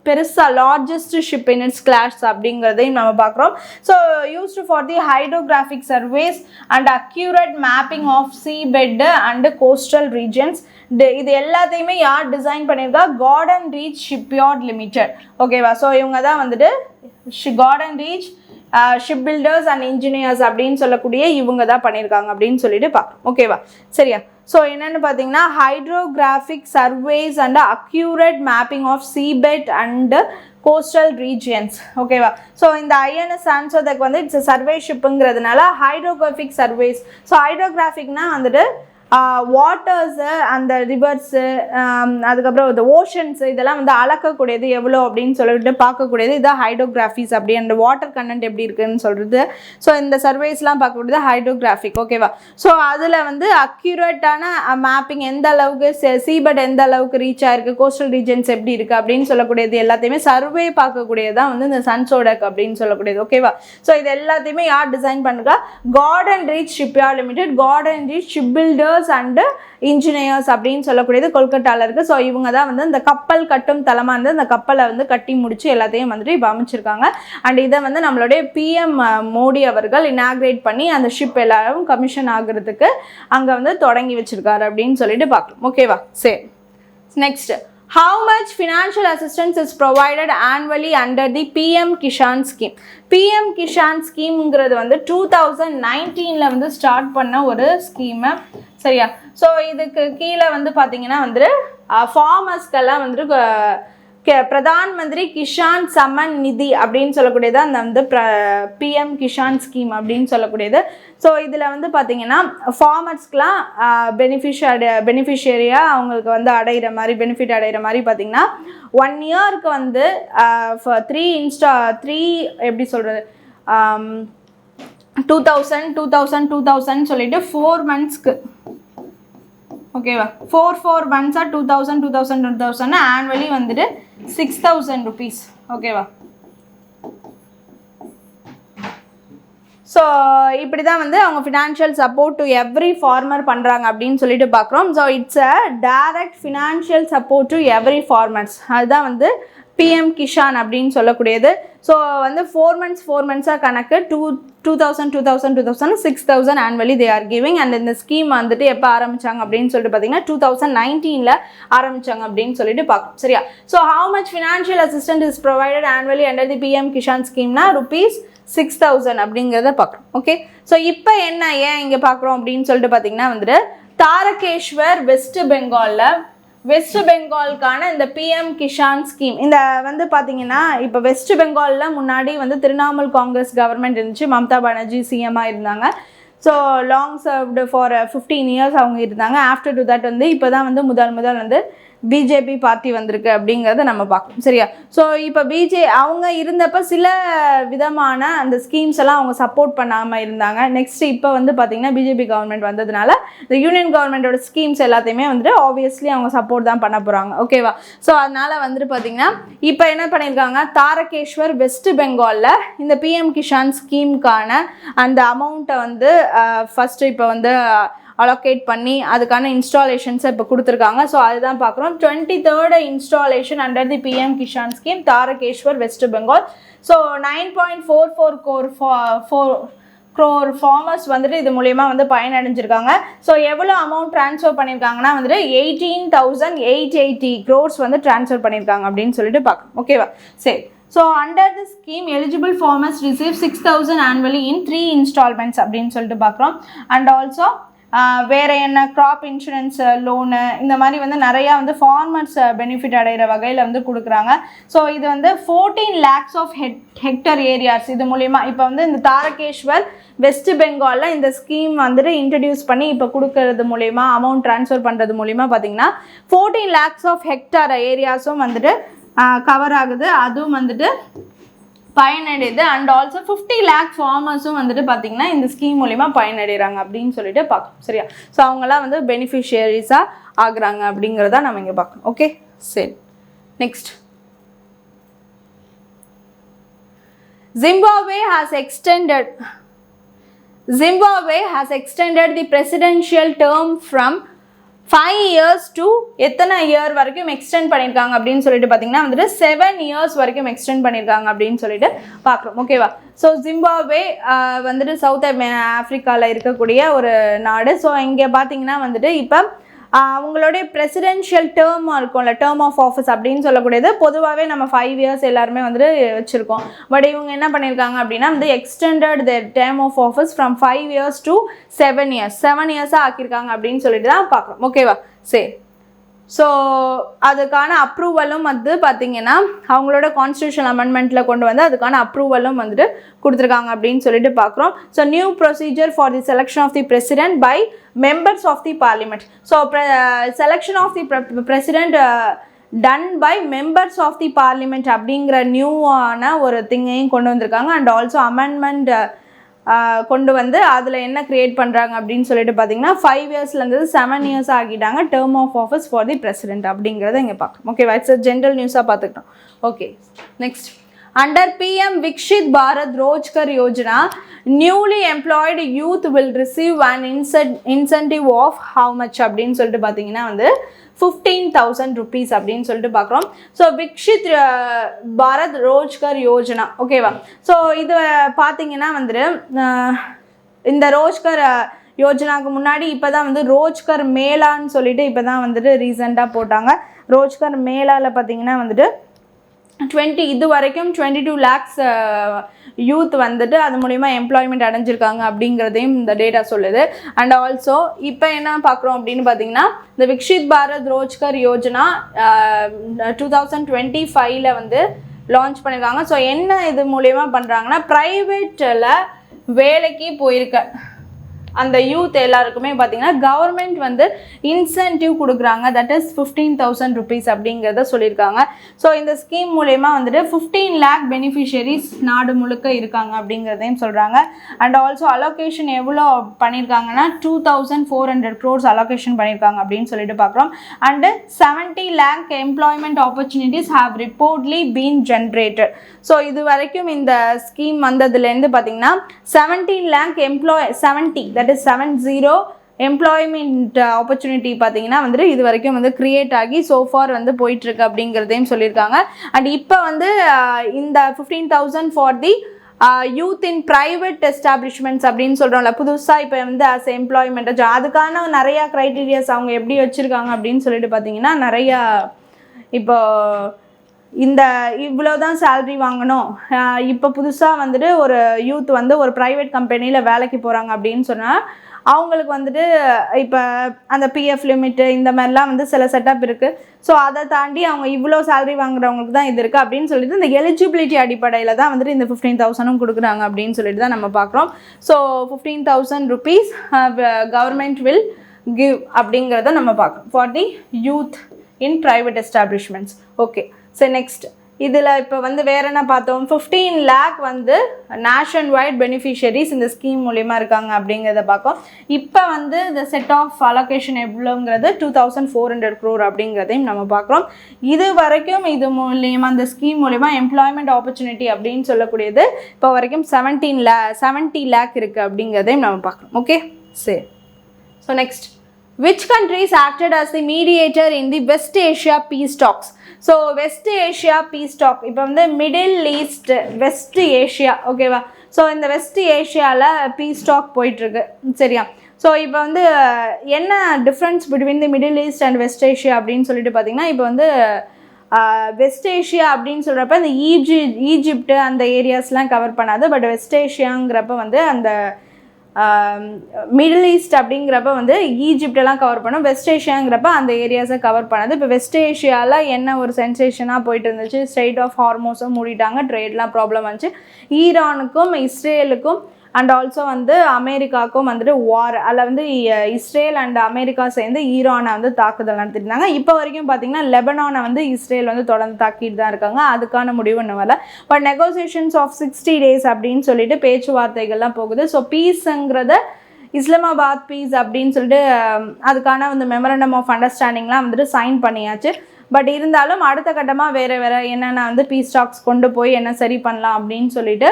பெருசாக largest ship in its class அப்படிங்கிறதையும் நம்ம பார்க்குறோம். So used for the hydrographic surveys and accurate mapping of sea bed and coastal regions. இது எல்லாத்தையுமே யார் டிசைன் பண்ணியிருக்கா? Garden Reach Shipyard Limited. ஓகேவா, ஸோ இவங்க தான் வந்துட்டு Garden Reach Ship Builders and Engineers அப்படின்னு சொல்லக்கூடிய இவங்க தான் பண்ணியிருக்காங்க அப்படின்னு சொல்லிட்டு பார்க்குறோம். ஓகேவா, சரியா. ஸோ என்னென்னு பார்த்தீங்கன்னா hydrographic surveys and accurate mapping of seabed and coastal regions. ஓகேவா, ஸோ இந்த ஐஎன்எஸ் சான்சோதக் வந்து இட்ஸ் சர்வே ஷிப்புங்கிறதுனால ஹைட்ரோகிராஃபிக் சர்வேஸ். ஸோ ஹைட்ரோகிராஃபிக்னா வந்துட்டு வாட்டர்ஸு அந்த ரிவர்ஸு அதுக்கப்புறம் இந்த ஓஷன்ஸு இதெல்லாம் வந்து அளக்கக்கூடியது எவ்வளோ அப்படின்னு சொல்லிட்டு பார்க்கக்கூடியது இதான் ஹைட்ரோகிராஃபிஸ். அப்படி அந்த வாட்டர் கண்டென்ட் எப்படி இருக்குதுன்னு சொல்கிறது. ஸோ இந்த சர்வேஸ்லாம் பார்க்கக்கூடியது ஹைட்ரோகிராஃபிக். ஓகேவா, ஸோ அதில் வந்து அக்யூரேட்டான மேப்பிங் எந்த அளவுக்கு சீபட் எந்த அளவுக்கு ரீச் ஆயிருக்கு, கோஸ்டல் ரீஜன்ஸ் எப்படி இருக்குது அப்படின்னு சொல்லக்கூடியது எல்லாத்தையுமே சர்வே பார்க்கக்கூடியது தான் வந்து இந்த சான்சோதக் அப்படின்னு சொல்லக்கூடியது. ஓகேவா, ஸோ இது எல்லாத்தையுமே யார் டிசைன் பண்ணுறா? Garden Reach Shipyard Limited, Garden Reach Ship Builders and Engineers அப்படின்னு சொல்லக்கூடியது கொல்கட்டாவில் இருக்குது. ஸோ இவங்க தான் வந்து இந்த கப்பல் கட்டும் தளமாக இருந்து இந்த கப்பலை வந்து கட்டி முடிச்சு எல்லாத்தையும் வந்துட்டு இப்போ அமைச்சிருக்காங்க. அண்ட் இதை வந்து நம்மளுடைய பிஎம் மோடி அவர்கள் இனாக்ரேட் பண்ணி அந்த ஷிப் எல்லாரும் கமிஷன் ஆகுறதுக்கு அங்கே வந்து தொடங்கி வச்சிருக்காரு அப்படின்னு சொல்லிட்டு பார்க்கலாம். ஓகேவா, சரி. Next, how much financial assistance is provided annually under the PM Kishan scheme? PM Kishan schemeங்கிறது வந்து 2019ல் வந்து ஸ்டார்ட் பண்ண ஒரு ஸ்கீமு, சரியா. ஸோ இதுக்கு கீழே வந்து பார்த்தீங்கன்னா வந்துட்டு ஃபார்மர்ஸ்க்கெல்லாம் வந்துட்டு பிரதான் மந்திரி கிஷான் சம்மன் நிதி அப்படின்னு சொல்லக்கூடியது அந்த வந்து பிஎம் கிஷான் ஸ்கீம் அப்படின்னு சொல்லக்கூடியது. ஸோ இதில் வந்து பார்த்தீங்கன்னா ஃபார்மர்ஸ்க்கெலாம் பெனிஃபிஷியரியாக அவங்களுக்கு வந்து அடைகிற மாதிரி பெனிஃபிட் அடைகிற மாதிரி பார்த்தீங்கன்னா 1 இயருக்கு வந்து 3 எப்படி சொல்கிறது 2000 சொல்லிட்டு 4 மந்த்ஸ்க்கு. ஓகேவா, 4 மந்த்ஸாக 2000 ஆனுவலி வந்துட்டு 6000 ருபீஸ். ஓகேவா, ஸோ இப்படி தான் வந்து அவங்க financial support to every farmer பண்ணுறாங்க அப்படின்னு சொல்லிட்டு பார்க்குறோம். So it's a direct financial support to every farmers, அதுதான் வந்து பிஎம் கிஷான் அப்படின்னு சொல்லக்கூடியது. ஸோ வந்து 4 மந்த்ஸாக கணக்கு 2000 6000 annually they are giving. And இந்த ஸ்கீம் வந்துட்டு எப்போ ஆரம்பித்தாங்க அப்படின்னு சொல்லிட்டு பார்த்தீங்கன்னா 2019ல் ஆரம்பித்தாங்க அப்படின்னு சொல்லிட்டு பார்க்கணும், சரியா. So how much financial assistant is provided annually under the PM Kisan ஸ்கீம்னா ₹6000 அப்படிங்கிறத பார்க்குறோம். ஓகே, ஸோ இப்போ என்ன ஏன் இங்கே பார்க்குறோம் அப்படின்னு சொல்லிட்டு பார்த்தீங்கன்னா வந்துட்டு தாரகேஸ்வர் வெஸ்ட் பெங்காலுக்கான இந்த பிஎம் கிஷான் ஸ்கீம் இந்த வந்து பார்த்தீங்கன்னா இப்போ வெஸ்ட் பெங்காலில் முன்னாடி வந்து திரிணாமுல் காங்கிரஸ் கவர்மெண்ட் இருந்துச்சு, மம்தா பானர்ஜி சிஎம்மாக இருந்தாங்க. So long served for 15 years அவங்க இருந்தாங்க. ஆஃப்டர் டு தட் வந்து இப்போ தான் வந்து முதல் வந்து பிஜேபி பார்ட்டி வந்திருக்கு அப்படிங்கிறத நம்ம பார்க்கணும் சரியா. ஸோ இப்போ அவங்க இருந்தப்போ சில விதமான அந்த ஸ்கீம்ஸ் எல்லாம் அவங்க சப்போர்ட் பண்ணாமல் இருந்தாங்க. நெக்ஸ்ட் இப்போ வந்து பார்த்திங்கன்னா பிஜேபி கவர்மெண்ட் வந்ததுனால இந்த யூனியன் கவர்மெண்ட்டோட ஸ்கீம்ஸ் எல்லாத்தையுமே வந்துட்டு ஆப்வியஸ்லி அவங்க சப்போர்ட் தான் பண்ண போகிறாங்க ஓகேவா. ஸோ அதனால் வந்துட்டு பார்த்திங்கன்னா இப்போ என்ன பண்ணியிருக்காங்க, தாரகேஸ்வர் வெஸ்ட் பெங்காலில் இந்த பிஎம் கிஷான் ஸ்கீமுக்கான அந்த அமௌண்ட்டை வந்து ஃபஸ்ட்டு இப்போ வந்து அலோகேட் பண்ணி அதுக்கான இன்ஸ்டாலேஷன்ஸை இப்போ கொடுத்துருக்காங்க. ஸோ அதுதான் பார்க்குறோம். 23rd installation under the PM Kisan scheme Tarakeswar West Bengal. So 9.44 crore farmers வந்துட்டு இது மூலயமா வந்து பயனடைஞ்சிருக்காங்க. ஸோ எவ்வளோ அமௌண்ட் ட்ரான்ஸ்ஃபர் பண்ணியிருக்காங்கன்னா வந்துட்டு 18,880 crores வந்து ட்ரான்ஸ்ஃபர் பண்ணியிருக்காங்க அப்படின்னு சொல்லிட்டு பார்க்கணும் ஓகேவா. சரி, so under the scheme eligible farmers receive 6,000 annually in 3 installments அப்படின்னு சொல்லிட்டு பார்க்குறோம். அண்ட் ஆல்சோ வேறு என்ன க்ராப் இன்சூரன்ஸ் லோனு இந்த மாதிரி வந்து நிறையா வந்து ஃபார்மர்ஸ் பெனிஃபிட் அடைகிற வகையில் வந்து கொடுக்குறாங்க. ஸோ இது வந்து 14 lakhs ஆஃப் ஹெக்டர் ஏரியாஸ் இது மூலிமா இப்போ வந்து இந்த தாரகேஸ்வர் வெஸ்ட் பெங்காலில் இந்த ஸ்கீம் வந்துட்டு இன்ட்ரடியூஸ் பண்ணி இப்போ கொடுக்கறது மூலிமா அமௌண்ட் ட்ரான்ஸ்ஃபர் பண்ணுறது மூலிமா பார்த்திங்கன்னா 14 lakhs ஆஃப் ஹெக்டர் ஏரியாஸும் வந்துட்டு கவர் ஆகுது, அதுவும் வந்துட்டு பயனடையுது. அண்ட் ஆல்சோ 50 lakh ஃபார்மர்ஸும் வந்துட்டு பார்த்திங்கன்னா இந்த ஸ்கீம் மூலிமா பயனடைகிறாங்க அப்படின்னு சொல்லிட்டு பார்க்கணும் சரியா. ஸோ அவங்களாம் வந்து பெனிஃபிஷியரிஸாக ஆகுறாங்க அப்படிங்கிறத நம்ம இங்கே பார்க்கணும் ஓகே. சரி, next Zimbabwe has extended the presidential term from 5 years to எத்தனை இயர் வரைக்கும் எக்ஸ்டெண்ட் பண்ணியிருக்காங்க அப்படின்னு சொல்லிட்டு பார்த்தீங்கன்னா வந்துட்டு 7 years வரைக்கும் எக்ஸ்டெண்ட் பண்ணியிருக்காங்க அப்படின்னு சொல்லிட்டு பார்க்குறோம் ஓகேவா. ஸோ ஜிம்பாப்வே வந்துட்டு சவுத் ஆஃப்ரிக்காவில் இருக்கக்கூடிய ஒரு நாடு. ஸோ இங்கே பார்த்தீங்கன்னா வந்துட்டு இப்போ அவங்களுடைய பிரசிடென்ஷியல் டேர்ம் இருக்கும்ல, டேர்ம் ஆஃப் ஆஃபீஸ் அப்படின்னு சொல்லக்கூடியது பொதுவாகவே நம்ம 5 years எல்லாருமே வந்துட்டு வச்சுருக்கோம். பட் இவங்க என்ன பண்ணியிருக்காங்க அப்படின்னா வந்து extended their term of office from 5 years to 7 years 7 years-ஆக ஆக்கியிருக்காங்க அப்படின்னு சொல்லிட்டு தான் பார்க்குறோம் ஓகேவா. சரி, ஸோ அதுக்கான அப்ரூவலும் வந்து பார்த்திங்கன்னா அவங்களோட கான்ஸ்டியூஷன் அமெண்ட்மெண்ட்டில் கொண்டு வந்து அதுக்கான அப்ரூவலும் வந்துட்டு கொடுத்துருக்காங்க அப்படின்னு சொல்லிட்டு பார்க்குறோம். So new procedure for the selection of the president by members of the parliament. So selection of the president done by members of the parliament அப்படிங்கிற நியூவான ஒரு திங்கையும் கொண்டு வந்திருக்காங்க. அண்ட் ஆல்சோ அமெண்ட்மெண்ட் கொண்டு வந்து அதில் என்ன க்ரியேட் பண்ணுறாங்க அப்படின்னு சொல்லிட்டு பார்த்தீங்கன்னா 5 yearsலேருந்து 7 years ஆகிட்டாங்க term of office for the president அப்படிங்கிறத இங்கே பார்க்கணும் ஓகேவா. இட்ஸ் ஜென்ரல் நியூஸாக பார்த்துக்கிட்டோம் okay. Next under PM Vikshit Bharat Rozgar Yojana, newly employed youth will receive an incentive of how much அப்படின்னு சொல்லிட்டு பார்த்தீங்கன்னா வந்து 15,000 rupees அப்படின்னு சொல்லிட்டு பார்க்குறோம். ஸோ விக்ஷித் பாரத் ரோஜ்கர் யோஜனா ஓகேவா. ஸோ இது பார்த்தீங்கன்னா வந்துட்டு இந்த ரோஜ்கர் யோஜனாவுக்கு முன்னாடி இப்போ தான் வந்து ரோஜ்கர் மேலான்னு சொல்லிட்டு இப்போ தான் வந்துட்டு ரீசெண்டாக போட்டாங்க. ரோஜ்கர் மேலாவில் பார்த்தீங்கன்னா வந்துட்டு இது வரைக்கும் 22 lakhs யூத் வந்துட்டு அது மூலிமா எம்ப்ளாய்மெண்ட் அடைஞ்சிருக்காங்க அப்படிங்கிறதையும் இந்த டேட்டா சொல்லுது. அண்ட் ஆல்சோ இப்போ என்ன பார்க்குறோம் அப்படின்னு பார்த்தீங்கன்னா இந்த விக்ஷித் பாரத் ரோஜ்கர் யோஜனா 2025 வந்து லான்ச் பண்ணியிருக்காங்க. ஸோ என்ன இது மூலயமா பண்ணுறாங்கன்னா ப்ரைவேட்டில் வேலைக்கு போயிருக்க அந்த யூத் எல்லாருக்குமே பார்த்தீங்கன்னா கவர்மெண்ட் வந்து இன்சென்டிவ் கொடுக்குறாங்க, தட் இஸ் 15,000 rupees அப்படிங்கிறத சொல்லியிருக்காங்க. ஸோ இந்த ஸ்கீம் மூலயமா வந்துட்டு 15 lakh பெனிஃபிஷியரிஸ் நாடு முழுக்க இருக்காங்க அப்படிங்கிறதையும் சொல்கிறாங்க. அண்ட் ஆல்சோ அலோகேஷன் எவ்வளோ பண்ணியிருக்காங்கன்னா 2,400 crores அலோகேஷன் பண்ணியிருக்காங்க அப்படின்னு சொல்லிட்டு பார்க்குறோம். And 70 lakh employment opportunities have reportedly been generated. So இது வரைக்கும் இந்த ஸ்கீம் வந்ததுலேருந்து பார்த்தீங்கன்னா 17 lakh 70 that is 70 employment opportunity பார்த்தீங்கன்னா வந்துட்டு இது வரைக்கும் வந்து க்ரியேட் ஆகி சோஃபார் வந்து போயிட்டுருக்கு அப்படிங்கிறதையும் சொல்லியிருக்காங்க. அண்ட் இப்போ வந்து இந்த 15,000 for the youth in private establishments அப்படின்னு சொல்கிறோம்ல, புதுசாக இப்போ வந்து ஆஸ் எம்ப்ளாய்மெண்ட் அதுக்கான நிறையா க்ரைட்டீரியாஸ் அவங்க எப்படி வச்சுருக்காங்க அப்படின்னு சொல்லிட்டு பார்த்தீங்கன்னா நிறையா இப்போ இந்த இவ்வளோ தான் சேல்ரி வாங்கணும், இப்போ புதுசாக வந்துட்டு ஒரு யூத் வந்து ஒரு ப்ரைவேட் கம்பெனியில் வேலைக்கு போகிறாங்க அப்படின்னு சொன்னால் அவங்களுக்கு வந்துட்டு இப்போ அந்த பிஎஃப் லிமிட்டு இந்த மாதிரிலாம் வந்து சில செட்டப் இருக்குது. ஸோ அதை தாண்டி அவங்க இவ்வளோ சேல்ரி வாங்குறவங்களுக்கு தான் இது இருக்குது அப்படின்னு சொல்லிட்டு இந்த எலிஜிபிலிட்டி அடிப்படையில் தான் வந்துட்டு இந்த 15,000 கொடுக்குறாங்க அப்படின்னு சொல்லிட்டு தான் நம்ம பார்க்குறோம். So 15,000 rupees government will give அப்படிங்கிறத நம்ம பார்க்கணும் for the youth in private establishments. Okay, so next இதில் இப்போ வந்து வேறு என்ன பார்த்தோம், 15 lakh வந்து நேஷன் வைட் பெனிஃபிஷரிஸ் இந்த ஸ்கீம் மூலிமா இருக்காங்க அப்படிங்கிறத பார்க்கும். இப்போ வந்து இந்த செட் ஆஃப் அலோகேஷன் எவ்வளோங்கிறது 2400 crore அப்படிங்கிறதையும் நம்ம பார்க்குறோம். இது வரைக்கும் இது மூலியமாக இந்த ஸ்கீம் மூலிமா எம்ப்ளாய்மெண்ட் ஆப்பர்ச்சுனிட்டி அப்படின்னு சொல்லக்கூடியது இப்போ வரைக்கும் 70 lakh இருக்குது அப்படிங்கிறதையும் நம்ம பார்க்குறோம். ஓகே, சரி. So next, which countries acted as the mediator in the West Asia peace talks? So West Asia peace talk இப்போ வந்து மிடில் ஈஸ்ட் வெஸ்ட் ஏஷியா, ஓகேவா? ஸோ இந்த வெஸ்ட் ஏஷியாவில் பீஸ் டாக் போயிட்டுருக்கு, சரியா? ஸோ இப்போ வந்து என்ன difference between the Middle East and West Asia அப்படின்னு சொல்லிட்டு பார்த்தீங்கன்னா, இப்போ வந்து வெஸ்ட் ஏஷியா அப்படின்னு சொல்கிறப்ப இந்த ஈஜிப்டு அந்த ஏரியாஸ்லாம் கவர் பண்ணாது. பட் வெஸ்ட் ஏஷியாங்கிறப்ப வந்து அந்த மிடில் ஈஸ்ட் அப்படிங்கிறப்ப வந்து ஈஜிப்டெல்லாம் கவர் பண்ணும். வெஸ்ட் ஏஷியாங்கிறப்ப அந்த ஏரியாஸை கவர் பண்ணாது. இப்போ வெஸ்ட் ஏஷியாவில் என்ன ஒரு சென்சேஷனாக போயிட்டு இருந்துச்சு, ஸ்ட்ரெயிட் ஆஃப் ஹார்மோஸும் மூடிட்டாங்க, ட்ரேட்லாம் ப்ராப்ளம் வந்துச்சு. ஈரானுக்கும் இஸ்ரேலுக்கும் அண்ட் ஆல்சோ வந்து அமெரிக்காவுக்கும் வந்துட்டு வார், அதில் வந்து இஸ்ரேல் அண்ட் அமெரிக்கா சேர்ந்து ஈரானை வந்து தாக்குதல் நடத்திருந்தாங்க. இப்போ வரைக்கும் பார்த்திங்கன்னா லெபனானை வந்து இஸ்ரேல் வந்து தொடர்ந்து தாக்கிட்டு தான் இருக்காங்க. அதுக்கான முடிவு இன்னும் வரல. பட் நெகோசியேஷன்ஸ் ஆஃப் 60 days அப்படின்னு சொல்லிட்டு பேச்சுவார்த்தைகள்லாம் போகுது. ஸோ பீஸுங்கிறத இஸ்லாமாபாத் பீஸ் அப்படின்னு சொல்லிட்டு அதுக்கான வந்து மெமரண்டம் ஆஃப் அண்டர்ஸ்டாண்டிங்லாம் வந்துட்டு சைன் பண்ணியாச்சு. பட் இருந்தாலும் அடுத்த கட்டமாக வேறு என்னென்ன வந்து பீஸ் டாக்ஸ் கொண்டு போய் என்ன சரி பண்ணலாம் அப்படின்னு சொல்லிட்டு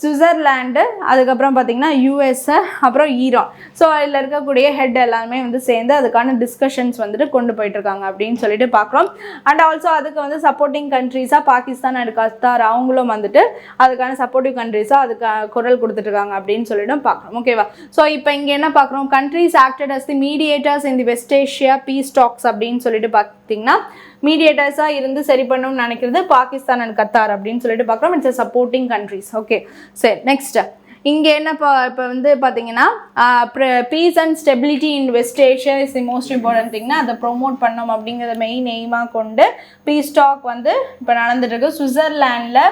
சுவிட்சர்லாண்டு, அதுக்கப்புறம் பார்த்திங்கன்னா யூஎஸ்ஏ, அப்புறம் ஈரான், ஸோ அதில் இருக்கக்கூடிய ஹெட் எல்லாருமே வந்து சேர்ந்து அதுக்கான டிஸ்கஷன்ஸ் வந்துட்டு கொண்டு போயிட்டுருக்காங்க அப்படின்னு சொல்லிட்டு பார்க்குறோம். அண்ட் ஆல்சோ அதுக்கு வந்து சப்போர்ட்டிங் கண்ட்ரீஸாக பாகிஸ்தான் அண்ட் கத்தார் அவங்களும் வந்துட்டு அதுக்கான சப்போர்ட்டிவ் கண்ட்ரீஸாக அதுக்கு குரல் கொடுத்துட்ருக்காங்க அப்படின்னு சொல்லிட்டு பார்க்குறோம். ஓகேவா? ஸோ இப்போ இங்கே என்ன பார்க்குறோம், countries acted as the mediators in the west Asia piece tax அப்படின்னு சொல்லிட்டு பார்த்திங்கன்னா மீடியேட்டர்ஸாக இருந்து சரி பண்ணணும்னு நினைக்கிறது பாகிஸ்தான் அண்ட் கத்தார் அப்படின்னு சொல்லிட்டு பார்க்குறோம். It's supporting countries. ஓகே, சரி. நெக்ஸ்ட் இங்கே என்ன இப்போ வந்து பார்த்தீங்கன்னா peace and stability in West Asia is the most important திங்னா அதை ப்ரொமோட் பண்ணோம் அப்படிங்கிறத மெயின் எய்மாக கொண்டு பீஸ் டாக் வந்து இப்போ நடந்துட்டுருக்கு சுவிட்சர்லாண்டில்.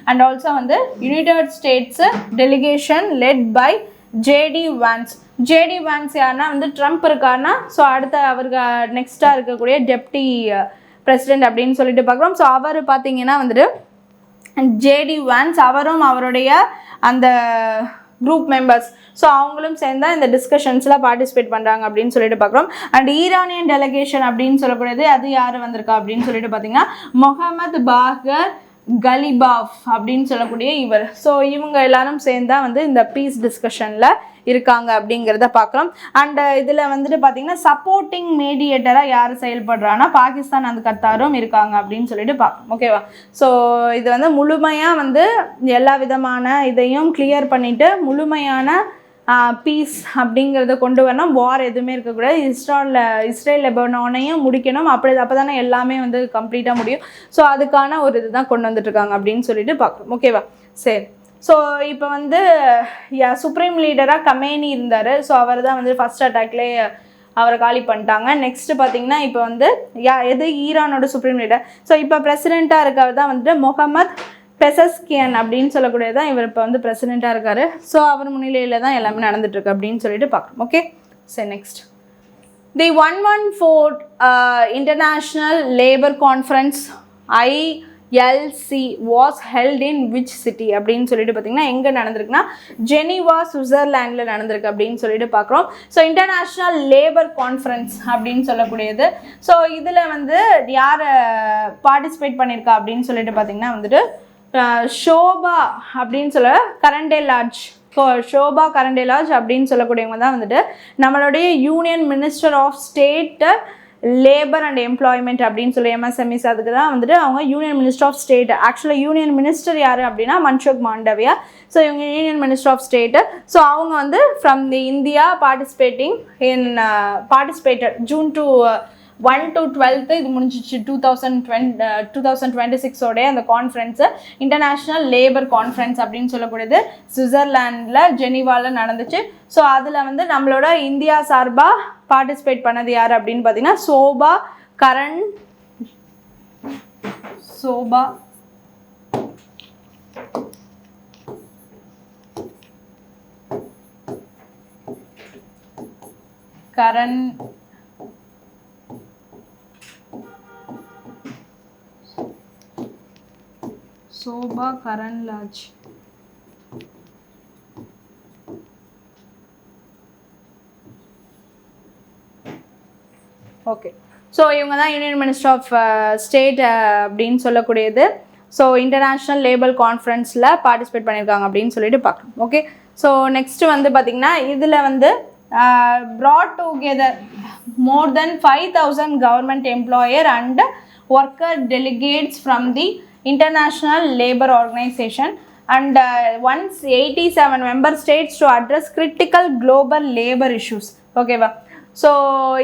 அண்ட் ஆல்சோ வந்து United States delegation led by JD Vance. JD Vance யாருன்னா வந்து ட்ரம்ப் இருக்காருன்னா ஸோ அடுத்த அவருக்கு நெக்ஸ்ட்டாக இருக்கக்கூடிய டெப்டி பிரசிடென்ட் அப்படின்னு சொல்லிட்டு பார்க்குறோம். ஸோ அவர் பார்த்தீங்கன்னா வந்துட்டு ஜேடி வான்ஸ், அவரும் அவருடைய அந்த குரூப் மெம்பர்ஸ், ஸோ அவங்களும் சேர்ந்தா இந்த டிஸ்கஷன்ஸில் பார்ட்டிசிபேட் பண்ணுறாங்க அப்படின்னு சொல்லிட்டு பார்க்குறோம். அண்ட் ஈரானியன் டெலிகேஷன் அப்படின்னு சொல்லக்கூடியது அது யார் வந்திருக்கா அப்படின்னு சொல்லிட்டு பார்த்தீங்கன்னா முகமது பாகர் கலிபாஃப் அப்படின்னு சொல்லக்கூடிய இவர். ஸோ இவங்க எல்லாரும் சேர்ந்தா வந்து இந்த பீஸ் டிஸ்கஷனில் இருக்காங்க அப்படிங்கிறத பார்க்குறோம். அண்ட் இதில் வந்துட்டு பார்த்தீங்கன்னா சப்போர்ட்டிங் மீடியேட்டராக யார் செயல்படுறான்னா பாகிஸ்தான் அந்த கத்தாரும் இருக்காங்க அப்படின்னு சொல்லிட்டு பார்க்கணும். ஓகேவா? ஸோ இது வந்து முழுமையாக வந்து எல்லா விதமான இதையும் கிளியர் பண்ணிவிட்டு முழுமையான பீஸ் அப்படிங்கிறத கொண்டு வரணும். வார் எதுவுமே இருக்கக்கூடாது. இஸ்ரேல் லெபனானையும் முடிக்கணும். அப்போ தானே எல்லாமே வந்து கம்ப்ளீட்டாக முடியும். ஸோ அதுக்கான ஒரு இதுதான் கொண்டு வந்துட்டுருக்காங்க அப்படின்னு சொல்லிட்டு பார்க்குறோம். ஓகேவா? சரி. ஸோ இப்போ வந்து சுப்ரீம் லீடராக கமேனி இருந்தார். ஸோ அவர் தான் வந்து ஃபஸ்ட் அட்டாக்லேயே அவரை காலி பண்ணிட்டாங்க. நெக்ஸ்ட்டு பார்த்தீங்கன்னா இப்போ வந்து எது ஈரானோட சுப்ரீம் லீடர். ஸோ இப்போ பிரசிடெண்ட்டாக இருக்கிறது தான் வந்துட்டு முகமது பெசஸ்கியன் அப்படின்னு சொல்லக்கூடியதான் இவர் இப்போ வந்து பிரசிடெண்ட்டாக இருக்கார். ஸோ அவர் முன்னிலையில் தான் எல்லாமே நடந்துட்டுருக்கு அப்படின்னு சொல்லிட்டு பார்க்குறோம். ஓகே, சரி. Next, the 114 international labour conference ILC was held in which city அப்படின்னு சொல்லிட்டு பார்த்தீங்கன்னா எங்கே நடந்திருக்குன்னா ஜெனீவா சுவிட்சர்லாண்டில் நடந்திருக்கு அப்படின்னு சொல்லிட்டு பார்க்குறோம். ஸோ இன்டர்நேஷ்னல் லேபர் கான்ஃபரன்ஸ் அப்படின்னு சொல்லக்கூடியது. ஸோ இதில் வந்து யார் பார்ட்டிசிபேட் பண்ணியிருக்கா அப்படின்னு சொல்லிட்டு பார்த்தீங்கன்னா வந்துட்டு ஷோபா அப்படின்னு சொல்ல கரண்டேலாஜ். ஷோபா கரண்டேலாஜ் அப்படின்னு சொல்லக்கூடியவங்க தான் வந்துட்டு நம்மளுடைய union minister of state labour and employment அப்படின்னு சொல்லி MSMEs அதுக்கு தான் வந்துட்டு அவங்க யூனியன் மினிஸ்டர் ஆஃப் ஸ்டேட். ஆக்சுவலாக யூனியன் மினிஸ்டர் யார் அப்படின்னா மன்சுக் மாண்டவியா. ஸோ இவங்க union minister of state. So அவங்க வந்து from the India participated June 1 to 12 இது முடிஞ்சிச்சு 2026 அந்த கான்ஃபரன்ஸு இன்டர்நேஷ்னல் லேபர் கான்ஃபரன்ஸ் அப்படின்னு சொல்லக்கூடியது சுவிட்சர்லாண்டில் ஜெனீவாவில் நடந்துச்சு. ஸோ அதில் வந்து நம்மளோட இந்தியா சார்பாக பார்ட்டிசிபேட் பண்ணது யார் அப்படின்னு பார்த்தீங்கன்னா சோபா கரன்லாஜ். ஓகே, ஸோ இவங்க தான் யூனியன் மினிஸ்டர் ஆஃப் ஸ்டேட் அப்படின்னு சொல்லக்கூடியது. ஸோ இன்டர்நேஷ்னல் லேபர் கான்ஃபரன்ஸில் பார்ட்டிசிபேட் பண்ணியிருக்காங்க அப்படின்னு சொல்லிட்டு பார்க்கலாம். ஓகே, ஸோ நெக்ஸ்ட்டு வந்து பார்த்திங்கன்னா இதில் வந்து brought together more than 5,000 government employer and worker delegates from the International Labour Organization and 187 member states to address critical global labor issues. ஓகேவா? ஸோ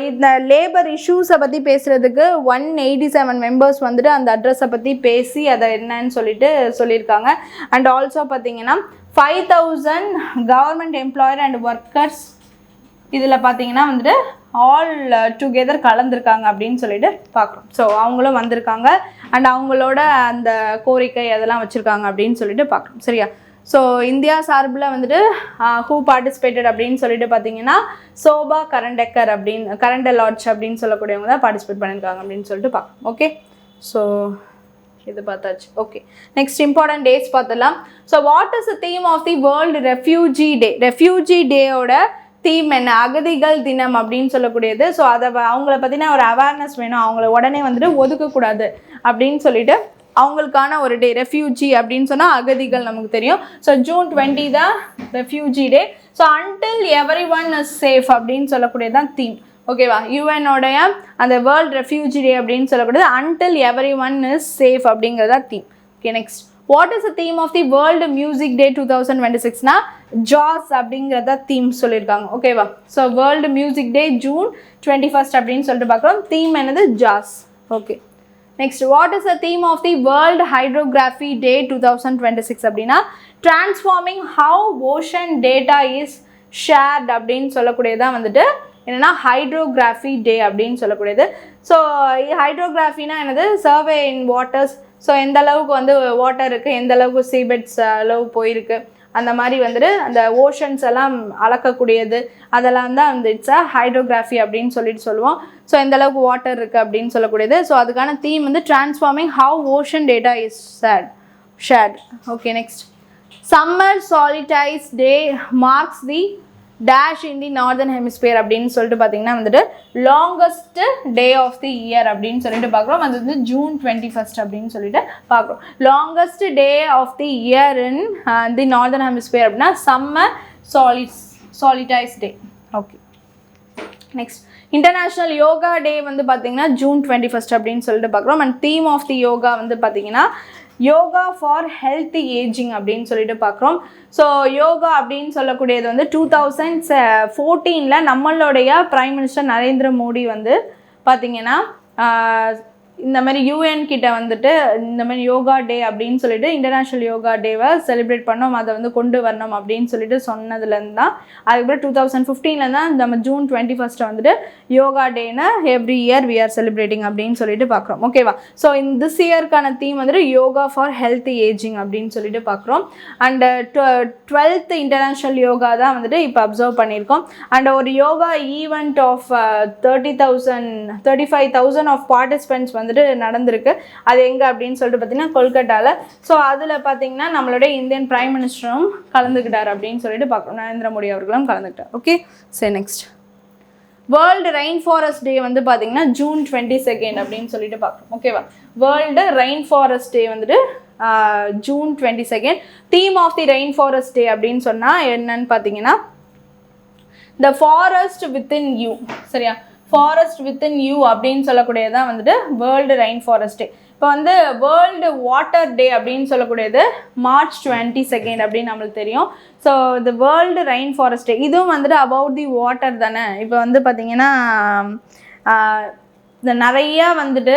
இந்த லேபர் இஷ்யூஸை பற்றி பேசுகிறதுக்கு 187 மெம்பர்ஸ் வந்துட்டு அந்த அட்ரஸை பற்றி பேசி அதை என்னன்னு சொல்லிட்டு சொல்லியிருக்காங்க. அண்ட் ஆல்சோ பார்த்தீங்கன்னா 5,000 கவர்மெண்ட் எம்ப்ளாயர் அண்ட் ஒர்க்கர்ஸ் இதில் பார்த்தீங்கன்னா வந்துட்டு ஆல் டுகெதர் கலந்துருக்காங்க அப்படின்னு சொல்லிட்டு பார்க்குறோம். ஸோ அவங்களும் வந்திருக்காங்க அண்ட் அவங்களோட அந்த கோரிக்கை அதெல்லாம் வச்சுருக்காங்க அப்படின்னு சொல்லிட்டு பார்க்குறோம். சரியா? ஸோ இந்தியா சார்பில் வந்துட்டு ஹூ பார்ட்டிசிபேட்டட் அப்படின்னு சொல்லிட்டு பார்த்தீங்கன்னா சோபா கரண்டலாஜ் அப்படின்னு சொல்லக்கூடியவங்க தான் பார்ட்டிசிபேட் பண்ணியிருக்காங்க அப்படின்னு சொல்லிட்டு பார்க்கணும். ஓகே, ஸோ இது பார்த்தாச்சு. ஓகே, நெக்ஸ்ட் இம்பார்ட்டன்ட் டேட்ஸ் பார்த்துலாம். So what is the theme of the World Refugee Day? Refugee டேயோட தீம் என்ன? அகதிகள் தினம் அப்படின்னு சொல்லக்கூடியது. ஸோ அதை அவங்கள பற்றின ஒரு அவேர்னஸ் வேணும், அவங்கள உடனே வந்துட்டு ஒதுக்கக்கூடாது அப்படின்னு சொல்லிட்டு அவங்களுக்கான ஒரு டே. ரெஃப்யூஜி அப்படின்னு சொன்னால் அகதிகள் நமக்கு தெரியும். ஸோ June 20 தான் refugee day. So until every one is safe அப்படின்னு சொல்லக்கூடியது தான் தீம். ஓகேவா? யூஎனோடைய அந்த வேர்ல்ட் ரெஃப்யூஜி டே அப்படின்னு சொல்லக்கூடியது until every one is safe அப்படிங்கிறதா theme. Okay, next what is the theme of the world music day 2026னா ஜாஸ் அப்படிங்கிறத தீம் சொல்லியிருக்காங்க. ஓகேவா? So world music day June 21 அப்படின்னு சொல்லிட்டு பார்க்குறோம். தீம் என்னது? Jazz. Okay, next what is the theme of the world hydrography day 2026 அப்படின்னா transforming how ocean data is shared அப்படின்னு சொல்லக்கூடியதான் வந்துட்டு என்னென்னா ஹைட்ரோகிராஃபி டே அப்படின்னு சொல்லக்கூடியது. ஸோ ஹைட்ரோகிராஃபினா என்னது? சர்வே இன் வாட்டர்ஸ். ஸோ எந்த அளவுக்கு வந்து வாட்டர் இருக்குது, எந்த அளவுக்கு சீபெட்ஸ் அளவு போயிருக்கு, அந்த மாதிரி வந்துட்டு அந்த ஓஷன்ஸ் எல்லாம் அளக்கக்கூடியது அதெல்லாம் தான் வந்து இட்ஸ் ஹைட்ரோகிராஃபி அப்படின்னு சொல்லிட்டு சொல்லுவோம். ஸோ எந்த அளவுக்கு வாட்டர் இருக்குது அப்படின்னு சொல்லக்கூடியது. ஸோ அதுக்கான தீம் வந்து transforming how ocean data is shared. Okay, next summer solstice day marks the dash in the northern hemisphere அப்படின்னு சொல்லிட்டு பார்த்தீங்கன்னா வந்துட்டு longest day of the year அப்படின்னு சொல்லிட்டு பார்க்குறோம். அது வந்து June 21 அப்படின்னு சொல்லிட்டு பார்க்குறோம். Longest day of the year in the northern hemisphere அப்படின்னா summer solstice day. Okay, next international yoga day வந்து பார்த்தீங்கன்னா June 21 அப்படின்னு சொல்லிட்டு பார்க்குறோம். And theme of the yoga வந்து பார்த்தீங்கன்னா யோகா ஃபார் ஹெல்த்தி ஏஜிங் அப்படின்னு சொல்லிட்டு பார்க்குறோம். ஸோ யோகா அப்படின்னு சொல்லக்கூடியது வந்து 2014 நம்மளுடைய பிரைம் மினிஸ்டர் நரேந்திர மோடி வந்து பார்த்திங்கன்னா இந்த மாதிரி UN கிட்ட வந்துட்டு இந்த மாதிரி யோகா டே அப்படின்னு சொல்லிட்டு இன்டர்நேஷ்னல் யோகா டேவை செலிப்ரேட் பண்ணோம், அதை வந்து கொண்டு வரணும் அப்படின்னு சொல்லிட்டு சொன்னதுலேருந்து தான் அதுக்கப்புறம் 2015 தான் நம்ம June 21 வந்துட்டு யோகா டேன்னு every year we are celebrating அப்படின்னு சொல்லிட்டு பார்க்குறோம். ஓகேவா? ஸோ இந்த இயர்க்கான தீம் வந்துட்டு யோகா ஃபார் ஹெல்த்தி ஏஜிங் அப்படின்னு சொல்லிட்டு பார்க்குறோம். அண்டு 12th இன்டர்நேஷ்னல் யோகா தான் வந்துட்டு இப்போ அப்சர்வ் பண்ணியிருக்கோம். அண்ட் ஒரு yoga event of 35,000 of participants வந்துட்டு நடந்திருக்கு. அது எங்கே அப்படின்னு சொல்லிட்டு பார்த்தீங்கன்னா கொல்கட்டாவில். ஸோ அதில் பார்த்தீங்கன்னா நம்மளுடைய இந்தியன் பிரைம் மினிஸ்டரும் கலந்துக்கிட்டார் அப்படின்னு சொல்லிட்டு பார்க்குறோம். நரேந்திர மோடி அவர்களும் கலந்துக்கிட்டார். ஓகே, சரி, நெக்ஸ்ட் வேர்ல்டு ரெயின் ஃபாரஸ்ட் டே வந்து பார்த்தீங்கன்னா June 22 அப்படின்னு சொல்லிட்டு பார்க்குறோம். ஓகேவா? வேர்ல்டு ரெயின் ஃபாரஸ்ட் டே வந்துட்டு June 22. Theme of the rain forest day அப்படின்னு சொன்னால் என்னன்னு பார்த்தீங்கன்னா த ஃபாரஸ்ட் வித்தின் யூ. சரியா? ஃபாரஸ்ட் வித்தின் யூ அப்படின்னு சொல்லக்கூடியதான் வந்துட்டு வேர்ல்டு ரெயின் ஃபாரஸ்ட் டே. இப்போ வந்து வேர்ல்டு வாட்டர் டே அப்படின்னு சொல்லக்கூடியது March 22 அப்படின்னு நம்மளுக்கு தெரியும். ஸோ இந்த வேர்ல்டு ரெயின் ஃபாரஸ்ட் டே இதுவும் வந்துட்டு அபவுட் தி வாட்டர் தானே. இப்போ வந்து பார்த்திங்கன்னா இந்த நிறையா வந்துட்டு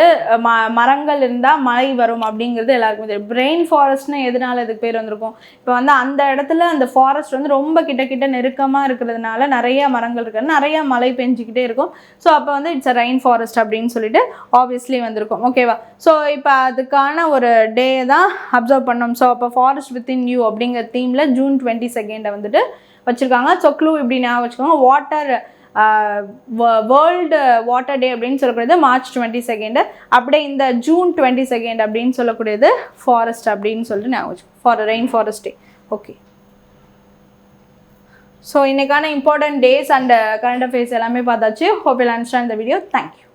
மரங்கள் இருந்தால் மழை வரும் அப்படிங்கிறது எல்லாருக்கும் தெரியும். ரெயின் ஃபாரஸ்ட்னு எதனால இதுக்கு பேர் வந்திருக்கும்? இப்போ வந்து அந்த இடத்துல அந்த ஃபாரஸ்ட் வந்து ரொம்ப கிட்ட நெருக்கமாக இருக்கிறதுனால நிறையா மரங்கள் இருக்கிறது நிறையா மழை பெஞ்சிக்கிட்டே இருக்கும். ஸோ அப்போ வந்து இட்ஸ் அ ரெயின் ஃபாரஸ்ட் அப்படின்னு சொல்லிட்டு ஆப்வியஸ்லி வந்திருக்கும். ஓகேவா? ஸோ இப்போ அதுக்கான ஒரு டே தான் அப்சர்வ் பண்ணோம். ஸோ அப்போ ஃபாரஸ்ட் வித்தின் யூ அப்படிங்கிற தீமில் June 22 வந்துட்டு வச்சுருக்காங்க. ஸோ க்ளூ இப்படி ஞாபகம் வச்சுக்கோங்க. வாட்டர் வேர்ல்டு வாட்டர் டே அப்படின்னு சொல்லக்கூடியது மார்ச் 22. அப்படியே இந்த ஜூன் 22 அப்படின்னு சொல்லக்கூடியது ஃபாரஸ்ட் அப்படின்னு சொல்லிட்டு ஞாபகம் ரெயின் ஃபாரஸ்ட் டே. ஓகே, ஸோ இன்றைக்கான important days and current affairs எல்லாமே பார்த்தாச்சு. ஹோப் யூ அண்டர்ஸ்டாண்ட் இந்த வீடியோ. தேங்க்யூ.